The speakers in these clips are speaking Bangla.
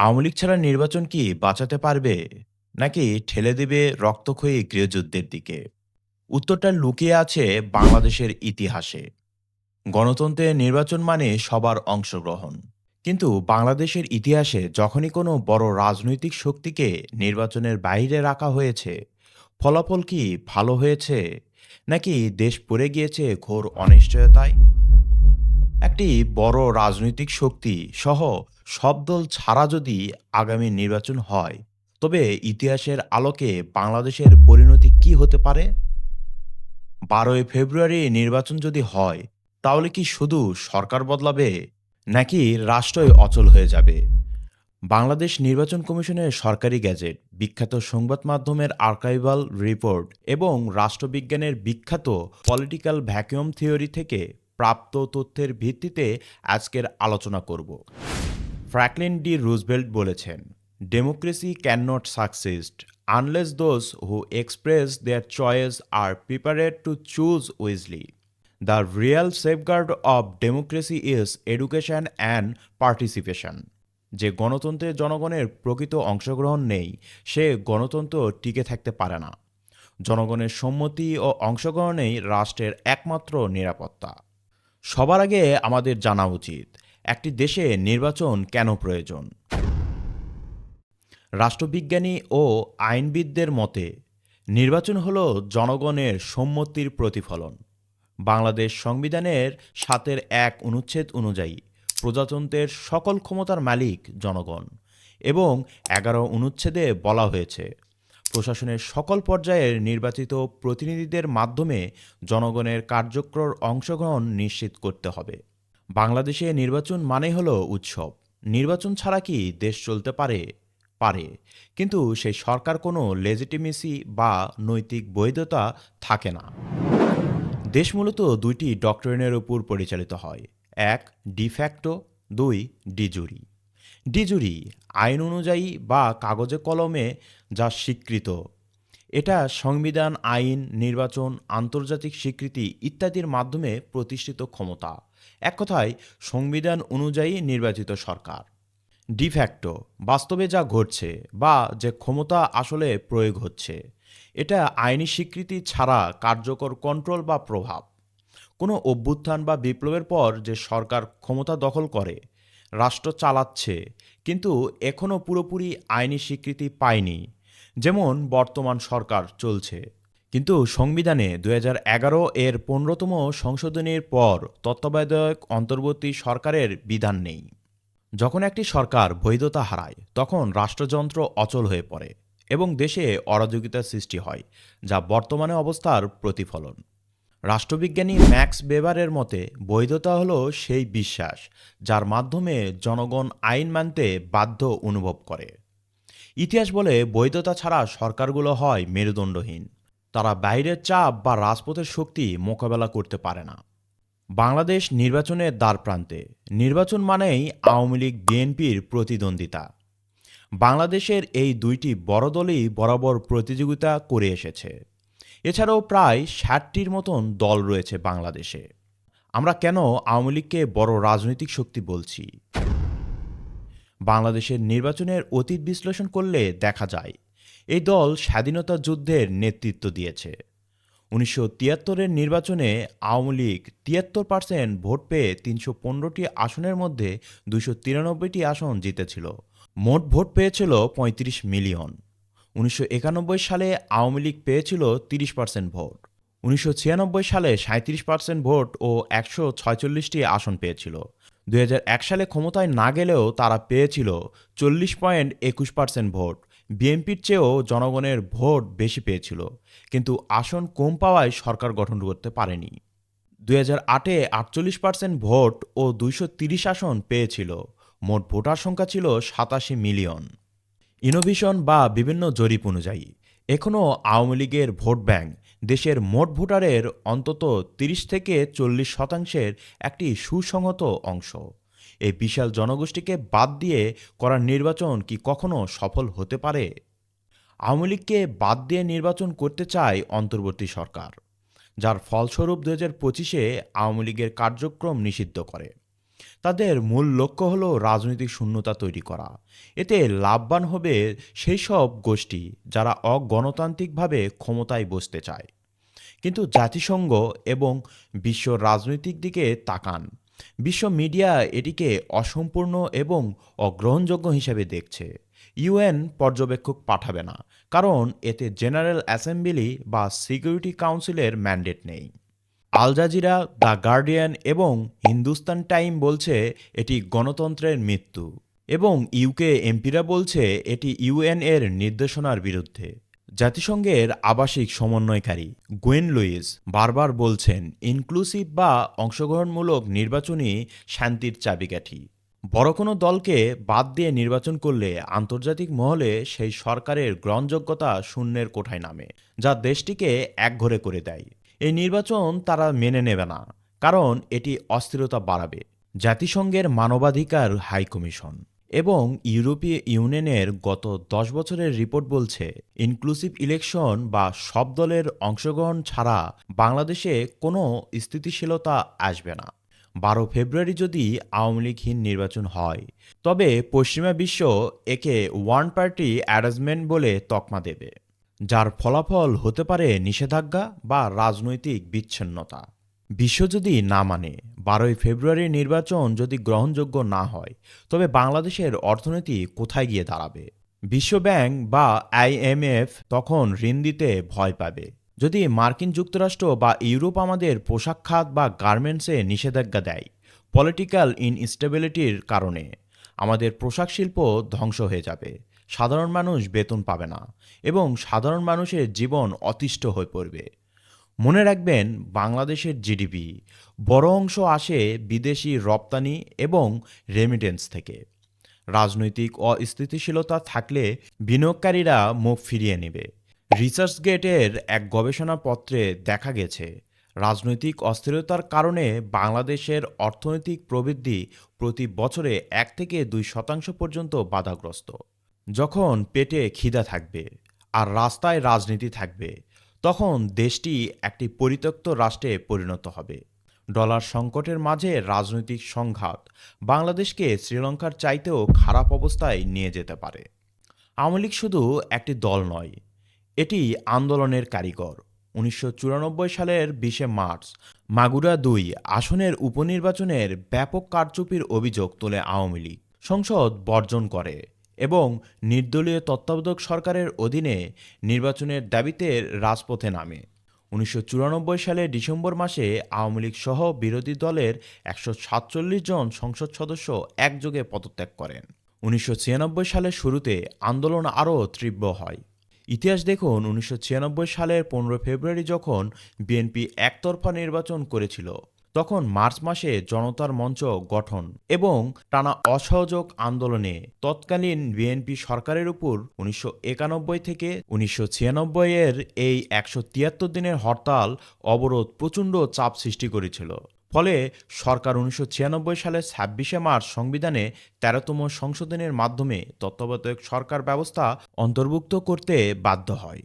আওয়ামী লীগ ছাড়া নির্বাচন কি বাঁচাতে পারবে? নাকি ঠেলে দেবে রক্তক্ষয়ী গৃহযুদ্ধের দিকে? উত্তরটা লুকিয়ে আছে বাংলাদেশের ইতিহাসে। গণতন্ত্রের নির্বাচন মানে সবার অংশগ্রহণ। কিন্তু বাংলাদেশের ইতিহাসে যখনই কোনো বড় রাজনৈতিক শক্তিকে নির্বাচনের বাইরে রাখা হয়েছে, ফলাফল কি ভালো হয়েছে? নাকি দেশ পড়ে গিয়েছে ঘোর অনিশ্চয়তায়? একটি বড় রাজনৈতিক শক্তি সহ সব দল ছাড়া যদি আগামী নির্বাচন হয়, তবে ইতিহাসের আলোকে বাংলাদেশের পরিণতি কি হতে পারে? ১২ই ফেব্রুয়ারি নির্বাচন যদি হয়, তাহলে কি শুধু সরকার বদলাবে, নাকি রাষ্ট্রই অচল হয়ে যাবে? বাংলাদেশ নির্বাচন কমিশনের সরকারি গ্যাজেট, বিখ্যাত সংবাদ মাধ্যমের আর্কাইভাল রিপোর্ট এবং রাষ্ট্রবিজ্ঞানের বিখ্যাত পলিটিক্যাল ভ্যাকুয়াম থিওরি থেকে প্রাপ্ত তথ্যের ভিত্তিতে আজকের আলোচনা করব। ফ্র্যাঙ্কলিন ডি রুজভেল্ট বলেছেন, democracy can not succeed unless those who express their choice are prepared to choose wisely. The real safeguard of democracy is education and participation. যে গণতন্ত্রে জনগণের প্রকৃত অংশগ্রহণ নেই, সে গণতন্ত্র টিকে থাকতে পারে না। জনগণের সম্মতি ও অংশগ্রহণেই রাষ্ট্রের একমাত্র নিরাপত্তা। সবার আগে আমাদের জানা উচিত, একটি দেশে নির্বাচন কেন প্রয়োজন। রাষ্ট্রবিজ্ঞানী ও আইনবিদদের মতে নির্বাচন হল জনগণের সম্মতির প্রতিফলন। বাংলাদেশ সংবিধানের ৭-১ অনুচ্ছেদ অনুযায়ী প্রজাতন্ত্রের সকল ক্ষমতার মালিক জনগণ, এবং ১১ অনুচ্ছেদে বলা হয়েছে প্রশাসনের সকল পর্যায়ের নির্বাচিত প্রতিনিধিদের মাধ্যমে জনগণের কার্যকর অংশগ্রহণ নিশ্চিত করতে হবে। বাংলাদেশে নির্বাচন মানে হলো উৎসব। নির্বাচন ছাড়া কি দেশ চলতে পারে? পারে, কিন্তু সেই সরকার কোনো লেজিটিমেসি বা নৈতিক বৈধতা থাকে না। দেশ মূলত দুইটি ডক্ট্রিনের উপর পরিচালিত হয়, এক ডিফ্যাক্টো, দুই ডিজুরি। ডিজুরি আইন অনুযায়ী বা কাগজে কলমে যা স্বীকৃত। এটা সংবিধান, আইন, নির্বাচন, আন্তর্জাতিক স্বীকৃতি ইত্যাদির মাধ্যমে প্রতিষ্ঠিত ক্ষমতা। এক কথায় সংবিধান অনুযায়ী নির্বাচিত সরকার। ডিফ্যাক্টো বাস্তবে যা ঘটছে বা যে ক্ষমতা আসলে প্রয়োগ হচ্ছে, এটা আইনি স্বীকৃতি ছাড়া কার্যকর কন্ট্রোল বা প্রভাব। কোনো অভ্যুত্থান বা বিপ্লবের পর যে সরকার ক্ষমতা দখল করে, রাষ্ট্র চালাচ্ছে, কিন্তু এখনও পুরোপুরি আইনি স্বীকৃতি পায়নি, যেমন বর্তমান সরকার চলছে। কিন্তু সংবিধানে ২০১১ এর ১৫তম সংশোধনীর পর তত্ত্বাবধায়ক অন্তর্বর্তী সরকারের বিধান নেই। যখন একটি সরকার বৈধতা হারায়, তখন রাষ্ট্রযন্ত্র অচল হয়ে পড়ে এবং দেশে অরাজকতার সৃষ্টি হয়, যা বর্তমানে অবস্থার প্রতিফলন। রাষ্ট্রবিজ্ঞানী ম্যাক্স বেবারের মতে বৈধতা হলো সেই বিশ্বাস যার মাধ্যমে জনগণ আইন মানতে বাধ্য অনুভব করে। ইতিহাস বলে বৈধতা ছাড়া সরকারগুলো হয় মেরুদণ্ডহীন। তারা বাইরের চাপ বা রাজপথের শক্তি মোকাবেলা করতে পারে না। বাংলাদেশ নির্বাচনের দ্বারপ্রান্তে। নির্বাচন মানেই আওয়ামী লীগ বিএনপির প্রতিদ্বন্দ্বিতা। বাংলাদেশের এই দুইটি বড় দলই বরাবর প্রতিযোগিতা করে এসেছে। এছাড়াও প্রায় ৬০টির মতন দল রয়েছে বাংলাদেশে। আমরা কেন আওয়ামী লীগকে বড় রাজনৈতিক শক্তি বলছি? বাংলাদেশের নির্বাচনের অতীত বিশ্লেষণ করলে দেখা যায়, এই দল স্বাধীনতা যুদ্ধের নেতৃত্ব দিয়েছে। ১৯৭৩-এর নির্বাচনে আওয়ামী লীগ ৭৩% ভোট পেয়ে ৩১৫টি আসনের মধ্যে ২৯৩টি আসন জিতেছিল। মোট ভোট পেয়েছিল ৩৫ মিলিয়ন। ১৯৯১ সালে আওয়ামী লীগ পেয়েছিল ৩০% ভোট। ১৯৯৬ সালে ৩৭% ভোট ও ১৪৬টি আসন পেয়েছিল। ২০০১ সালে ক্ষমতায় না গেলেও তারা পেয়েছিল ৪০.২১% ভোট। বিএনপির চেয়েও জনগণের ভোট বেশি পেয়েছিল, কিন্তু আসন কম পাওয়ায় সরকার গঠন করতে পারেনি। ২০০৮-এ ৪৮% ভোট ও ২৩০ আসন পেয়েছিল। মোট ভোটার সংখ্যা ছিল ৮৭ মিলিয়ন। ইনোভিশন বা বিভিন্ন জরিপ অনুযায়ী এখনও আওয়ামী লীগের ভোট ব্যাংক দেশের মোট ভোটারের অন্তত ৩০-৪০% একটি সুসংহত অংশ। এই বিশাল জনগোষ্ঠীকে বাদ দিয়ে করা নির্বাচন কি কখনো সফল হতে পারে? আওয়ামী লীগকে বাদ দিয়ে নির্বাচন করতে চায় অন্তর্বর্তী সরকার, যার ফলস্বরূপ ২০২৫-এ আওয়ামী লীগের কার্যক্রম নিষিদ্ধ করে। তাদের মূল লক্ষ্য হলো রাজনৈতিক শূন্যতা তৈরি করা। এতে লাভবান হবে সেই সব গোষ্ঠী যারা অগণতান্ত্রিকভাবে ক্ষমতায় বসতে চায়। কিন্তু জাতিসংঘ এবং বিশ্ব রাজনৈতিক দিকে তাকান। বিশ্ব মিডিয়া এটিকে অসম্পূর্ণ এবং অগ্রহণযোগ্য হিসেবে দেখছে। ইউএন পর্যবেক্ষক পাঠাবে না, কারণ এতে জেনারেল অ্যাসেম্বলি বা সিকিউরিটি কাউন্সিলের ম্যান্ডেট নেই। আল জাজিরা, দ্য গার্ডিয়ান এবং হিন্দুস্তান টাইম বলছে এটি গণতন্ত্রের মৃত্যু, এবং ইউকে এমপিরা বলছে এটি ইউএন এর নির্দেশনার বিরুদ্ধে। জাতিসংঘের আবাসিক সমন্বয়কারী গুয়েন লুইস বারবার বলছেন ইনক্লুসিভ বা অংশগ্রহণমূলক নির্বাচনই শান্তির চাবিকাঠি। বড় কোনো দলকে বাদ দিয়ে নির্বাচন করলে আন্তর্জাতিক মহলে সেই সরকারের গ্রহণযোগ্যতা শূন্যের কোঠায় নামে, যা দেশটিকে একঘরে করে দেয়। এই নির্বাচন তারা মেনে নেবে না, কারণ এটি অস্থিরতা বাড়াবে। জাতিসংঘের মানবাধিকার হাই কমিশন এবং ইউরোপীয় ইউনিয়নের গত ১০ বছরের রিপোর্ট বলছে ইনক্লুসিভ ইলেকশন বা সব দলের অংশগ্রহণ ছাড়া বাংলাদেশে কোনো স্থিতিশীলতা আসবে না। ১২ ফেব্রুয়ারি যদি আওয়ামী লীগহীন নির্বাচন হয়, তবে পশ্চিমা বিশ্ব একে ওয়ান পার্টি অ্যারেঞ্জমেন্ট বলে তকমা দেবে, যার ফলাফল হতে পারে নিষেধাজ্ঞা বা রাজনৈতিক বিচ্ছিন্নতা। বিশ্ব যদি না মানে, ১২ই ফেব্রুয়ারির নির্বাচন যদি গ্রহণযোগ্য না হয়, তবে বাংলাদেশের অর্থনীতি কোথায় গিয়ে দাঁড়াবে? বিশ্বব্যাংক বা আইএমএফ তখন ঋণ দিতে ভয় পাবে। যদি মার্কিন যুক্তরাষ্ট্র বা ইউরোপ আমাদের পোশাক খাত বা গার্মেন্টসে নিষেধাজ্ঞা দেয়, পলিটিক্যাল ইনস্টেবিলিটির কারণে আমাদের পোশাক শিল্প ধ্বংস হয়ে যাবে, সাধারণ মানুষ বেতন পাবে না, এবং সাধারণ মানুষের জীবন অতিষ্ঠ হয়ে পড়বে। মনে রাখবেন, বাংলাদেশের জিডিপি বড় অংশ আসে বিদেশি রপ্তানি এবং রেমিটেন্স থেকে। রাজনৈতিক অস্থিতিশীলতা থাকলে বিনিয়োগকারীরা মুখ ফিরিয়ে নেবে। রিসার্চগেটের এক গবেষণাপত্রে দেখা গেছে, রাজনৈতিক অস্থিরতার কারণে বাংলাদেশের অর্থনৈতিক প্রবৃদ্ধি প্রতি বছরে ১ থেকে ২% পর্যন্ত বাধাগ্রস্ত। যখন পেটে খিদা থাকবে আর রাস্তায় রাজনীতি থাকবে, তখন দেশটি একটি পরিত্যক্ত রাষ্ট্রে পরিণত হবে। ডলার সংকটের মাঝে রাজনৈতিক সংঘাত বাংলাদেশকে শ্রীলঙ্কার চাইতেও খারাপ অবস্থায় নিয়ে যেতে পারে। আওয়ামী লীগ শুধু একটি দল নয়, এটি আন্দোলনের কারিগর। ১৯৯৪ সালের ২০শে মার্চ মাগুরা-২ আসনের উপনির্বাচনের ব্যাপক কারচুপির অভিযোগ তোলে আওয়ামী লীগ। সংসদ বর্জন করে এবং নির্দলীয় তত্ত্বাবধায়ক সরকারের অধীনে নির্বাচনের দাবিতে রাজপথে নামে। ১৯৯৪ সালের ডিসেম্বর মাসে আওয়ামী লীগ সহ বিরোধী দলের ১৪৭ জন সংসদ সদস্য একযোগে পদত্যাগ করেন। ১৯৯৬ সালের শুরুতে আন্দোলন আরও তীব্র হয়। ইতিহাস দেখুন, ১৯৯৬ সালের ১৫ ফেব্রুয়ারি যখন বিএনপি একতরফা নির্বাচন করেছিল, তখন মার্চ মাসে জনতার মঞ্চ গঠন এবং টানা অসহযোগ আন্দোলনে তৎকালীন বিএনপি সরকারের উপর ১৯৯১ থেকে ১৯৯৬ এর এই ১৭৩ দিনের হরতাল অবরোধ প্রচণ্ড চাপ সৃষ্টি করেছিল। ফলে সরকার ১৯৯৬ সালের ২৬শে মার্চ সংবিধানে ১৩তম সংশোধনের মাধ্যমে তত্ত্বাবধায়ক সরকার ব্যবস্থা অন্তর্ভুক্ত করতে বাধ্য হয়।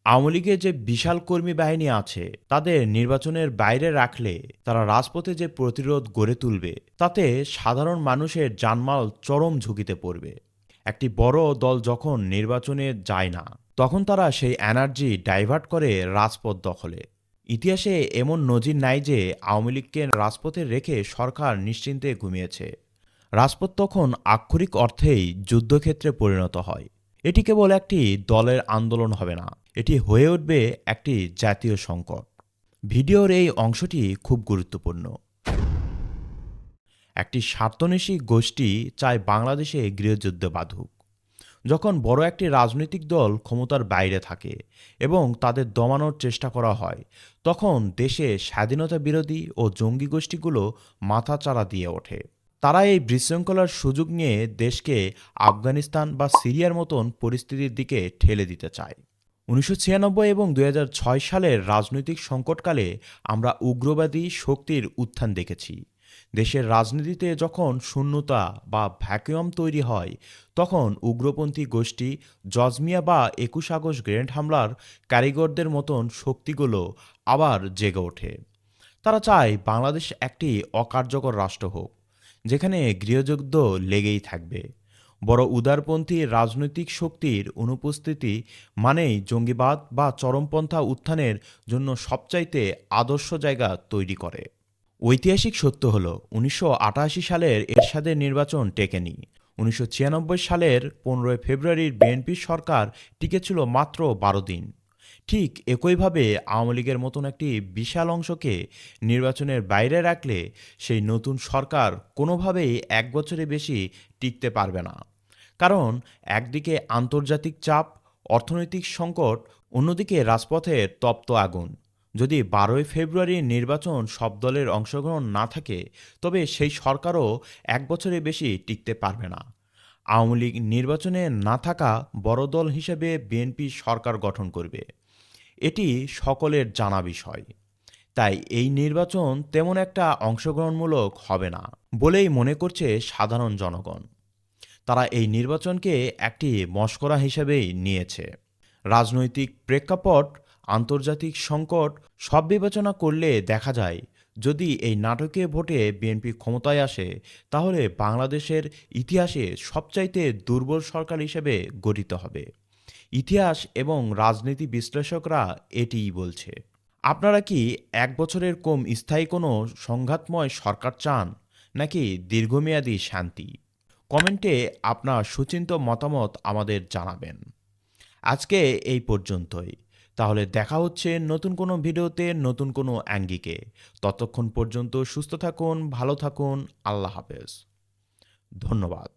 আওয়ামী লীগের যে বিশাল কর্মী বাহিনী আছে, তাদের নির্বাচনের বাইরে রাখলে তারা রাজপথে যে প্রতিরোধ গড়ে তুলবে, তাতে সাধারণ মানুষের জানমাল চরম ঝুঁকিতে পড়বে। একটি বড় দল যখন নির্বাচনে যায় না, তখন তারা সেই এনার্জি ডাইভার্ট করে রাজপথ দখলে। ইতিহাসে এমন নজির নাই যে আওয়ামী লীগকে রাজপথে রেখে সরকার নিশ্চিন্তে ঘুমিয়েছে। রাজপথ তখন আক্ষরিক অর্থেই যুদ্ধক্ষেত্রে পরিণত হয়। এটি কেবল একটি দলের আন্দোলন হবে না, এটি হয়ে উঠবে একটি জাতীয় সংকট। ভিডিওর এই অংশটি খুব গুরুত্বপূর্ণ। একটি স্বার্থন্বেষী গোষ্ঠী চায় বাংলাদেশে গৃহযুদ্ধ বাধুক। যখন বড় একটি রাজনৈতিক দল ক্ষমতার বাইরে থাকে এবং তাদের দমানোর চেষ্টা করা হয়, তখন দেশে স্বাধীনতা বিরোধী ও জঙ্গি গোষ্ঠীগুলো মাথাচাড়া দিয়ে ওঠে। তারা এই বিশৃঙ্খলার সুযোগ নিয়ে দেশকে আফগানিস্তান বা সিরিয়ার মতন পরিস্থিতির দিকে ঠেলে দিতে চায়। ১৯৯৬ এবং ২০০৬ সালের রাজনৈতিক সংকটকালে আমরা উগ্রবাদী শক্তির উত্থান দেখেছি। দেশের রাজনীতিতে যখন শূন্যতা বা ভ্যাকুয়াম তৈরি হয়, তখন উগ্রপন্থী গোষ্ঠী, জজমিয়া বা ২১ আগস্ট গ্রেনেড হামলার কারিগরদের মতন শক্তিগুলো আবার জেগে ওঠে। তারা চায় বাংলাদেশ একটি অকার্যকর রাষ্ট্র হোক, যেখানে গৃহযুদ্ধ লেগেই থাকবে। বড় উদারপন্থী রাজনৈতিক শক্তির অনুপস্থিতি মানেই জঙ্গিবাদ বা চরমপন্থা উত্থানের জন্য সবচাইতে আদর্শ জায়গা তৈরি করে। ঐতিহাসিক সত্য হল ১৯৮৮ সালের এরশাদের নির্বাচন টেকেনি। ১৯৯৬ সালের ১৫ ফেব্রুয়ারির বিএনপি সরকার টিকেছিল মাত্র ১২ দিন। ঠিক একইভাবে আওয়ামী লীগের মতন একটি বিশাল অংশকে নির্বাচনের বাইরে রাখলে সেই নতুন সরকার কোনোভাবেই ১ বছরের বেশি টিকতে পারবে না। কারণ একদিকে আন্তর্জাতিক চাপ, অর্থনৈতিক সংকট, অন্যদিকে রাজপথের তপ্ত আগুন। যদি ১২ই ফেব্রুয়ারির নির্বাচন সব দলের অংশগ্রহণ না থাকে, তবে সেই সরকারও ১ বছরের বেশি টিকতে পারবে না। আওয়ামী লীগ নির্বাচনে না থাকা বড় দল হিসেবে বিএনপি সরকার গঠন করবে, এটি সকলের জানা বিষয়। তাই এই নির্বাচন তেমন একটা অংশগ্রহণমূলক হবে না বলেই মনে করছে সাধারণ জনগণ। তারা এই নির্বাচনকে একটি মশকরা হিসেবেই নিয়েছে। রাজনৈতিক প্রেক্ষাপট, আন্তর্জাতিক সংকট সব বিবেচনা করলে দেখা যায়, যদি এই নাটকীয় ভোটে বিএনপি ক্ষমতায় আসে, তাহলে বাংলাদেশের ইতিহাসে সবচাইতে দুর্বল সরকার হিসেবে গঠিত হবে। ইতিহাস এবং রাজনীতি বিশ্লেষকরা এটিই বলছে। আপনারা কি ১ বছরের কম স্থায়ী কোনো সংঘাতময় সরকার চান, নাকি দীর্ঘমেয়াদী শান্তি? কমেন্টে আপনার সুচিন্তিত মতামত আমাদের জানাবেন। আজকে এই পর্যন্তই। তাহলে দেখা হচ্ছে নতুন কোনো ভিডিওতে, নতুন কোনো অ্যাঙ্গিকে। ততক্ষণ পর্যন্ত সুস্থ থাকুন, ভালো থাকুন। আল্লাহ হাফেজ। ধন্যবাদ।